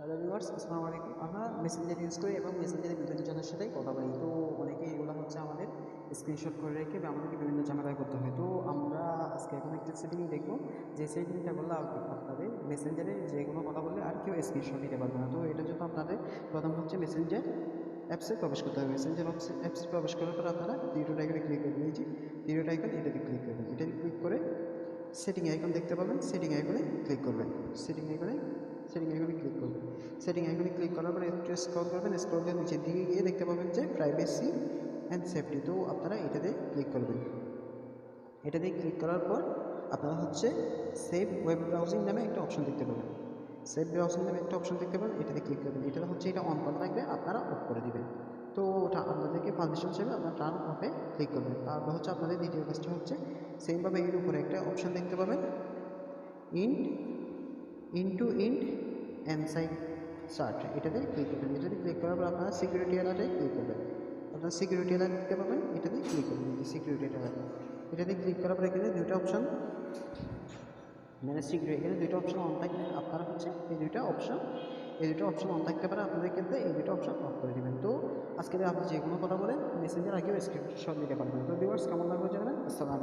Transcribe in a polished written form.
Hello viewers, আসসালামু আলাইকুম। আমরা মেসেঞ্জার ইউজ করি এবং মেসেঞ্জারে বিভিন্ন জনের সাথেই কথা বলি। তো অনেকে এগুলো হচ্ছে আমাদের স্ক্রিনশট করে রেখে বা আমাদেরকে বিভিন্ন ঝামেলায় করতে হয়। তো আমরা আজকে এখন একটা সেটিং দেখব, যে সেটিংটা করলে আপনাদের মেসেঞ্জারে যে কোনো কথা বললে আর কেউ স্ক্রিনশট নিতে পারবে না। তো এটার জন্য আপনাদের প্রথম হচ্ছে মেসেঞ্জার অ্যাপসে প্রবেশ করতে হবে। মেসেঞ্জার অ্যাপসে প্রবেশ করার পর আপনারা থ্রি ডট আইকনে ক্লিক করবেন। এই যে থ্রি ডট আইকন, এটাতে ক্লিক করবেন। এটাতে ক্লিক করে সেটিং আইকন দেখতে পাবেন, সেটিং আইকনে ক্লিক করবেন। সেটিং আইকনে ক্লিক করবেন। সেটিং আইকনে ক্লিক করার পরে একটু স্ক্রল করবেন। স্ক্রল করে নিচের দিকে গিয়ে দেখতে পাবেন যে প্রাইভেসি অ্যান্ড সেফটি। তো আপনারা এটাতে ক্লিক করবেন। এটাতে ক্লিক করার পর আপনারা হচ্ছে সেভ ওয়েব ব্রাউজিং নামে একটা অপশন দেখতে পাবেন। সেভ ব্রাউজিং নামে একটা অপশন দেখতে পাবেন, এটাতে ক্লিক করবেন। এটা হচ্ছে এটা অন করা থাকবে, আপনারা অফ করে দিবেন। তো ওটা আপনাদেরকে পারমিশন হিসেবে আপনারা টার্ন অফে ক্লিক করবেন। তারপর হচ্ছে আপনাদের দ্বিতীয় কাজটা হচ্ছে সেমভাবে এর উপরে একটা অপশন দেখতে পাবেন, ইন্ট ইনটু ইন্ট অ্যানসাইড সার্ট। এটাতে ক্লিক করবেন। এটাতে ক্লিক করার পর আপনারা সিকিউরিটি অ্যালার্টে ক্লিক করবেন। আপনারা সিকিউরিটি অ্যালার্ট দেখতে পাবেন, এটাতে ক্লিক করবেন। এই যে সিকিউরিটি অ্যালার্ট, এটাতে ক্লিক করার পর এখানে দুইটা অপশন, মানে সিকিউরিটি, এখানে দুইটা অপশন অন থাকবে। আপনারা হচ্ছে এই দুইটা অপশন অন থাকতে পারে, আপনাদের ক্ষেত্রে এই দুইটা অপশন অফ করে দেবেন। তো আজকে আপনি যে কোনো কথা বলেন মেসেঞ্জার আগেও স্ক্রিনশট নিতে পারবেন। তো ভিউয়ার্স, কেমন লাগবে জানাবেন। আসসালামু